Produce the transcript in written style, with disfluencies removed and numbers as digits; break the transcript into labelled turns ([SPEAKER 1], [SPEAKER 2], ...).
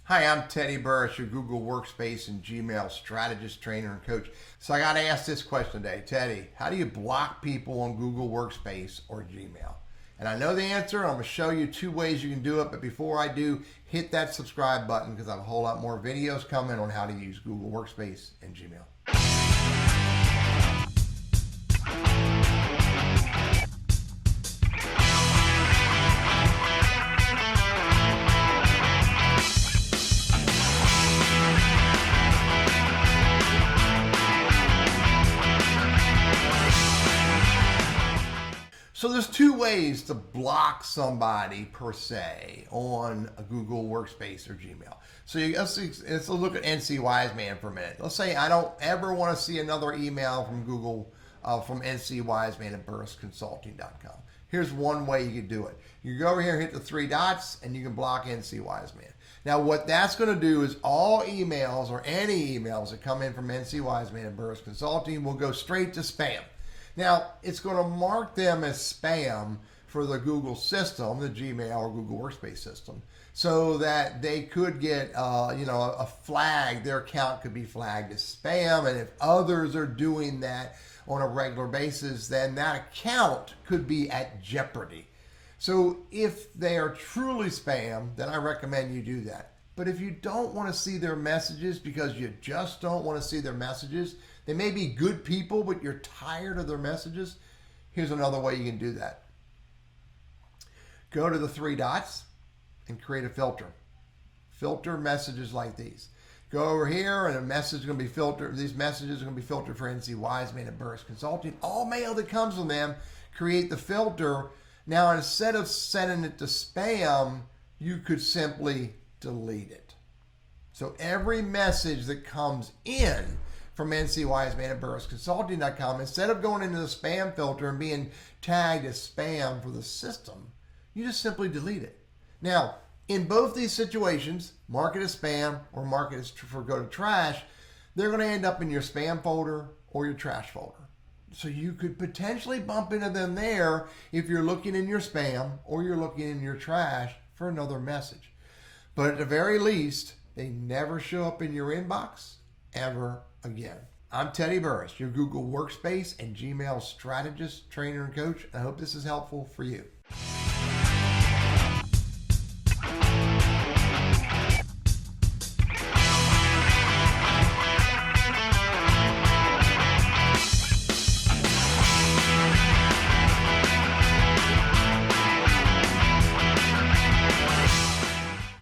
[SPEAKER 1] Hi, I'm Teddy Burris, your Google Workspace and Gmail strategist, trainer, and coach. So I got to ask this question today. Teddy, how do you block people on Google Workspace or Gmail? And I know the answer. I'm going to show you 2 ways you can do it. But before I do, hit that subscribe button because I have a whole lot more videos coming on how to use Google Workspace and Gmail. So there's 2 ways to block somebody per se on a Google Workspace or Gmail. So let's look at NC Wiseman for a minute. Let's say I don't ever want to see another email from Google from NC Wiseman at burrisconsulting.com. Here's one way you can do it. You go over here, hit the 3 dots, and you can block NC Wiseman. Now what that's going to do is all emails or any emails that come in from NC Wiseman at Burris Consulting will go straight to spam. Now, it's going to mark them as spam for the Google system, the Gmail or Google Workspace system, so that they could get, a flag. Their account could be flagged as spam, and if others are doing that on a regular basis, then that account could be at jeopardy. So if they are truly spam, then I recommend you do that. But if you don't want to see their messages because you just don't want to see their messages, they may be good people, but you're tired of their messages. Here's another way you can do that. Go to the 3 dots and create a filter. Filter messages like these. Go over here and a message is going to be filtered. These messages are going to be filtered for NC Wiseman and Burris Consulting. All mail that comes from them, create the filter. Now, instead of sending it to spam, you could simply delete it. So every message that comes in from NC Wiseman at burrisconsulting.com, instead of going into the spam filter and being tagged as spam for the system, you just simply delete it. Now, in both these situations, mark it as spam or mark it as go to trash, they're going to end up in your spam folder or your trash folder. So you could potentially bump into them there if you're looking in your spam or you're looking in your trash for another message. But at the very least, they never show up in your inbox ever again. I'm Teddy Burris, your Google Workspace and Gmail strategist, trainer, and coach. I hope this is helpful for you.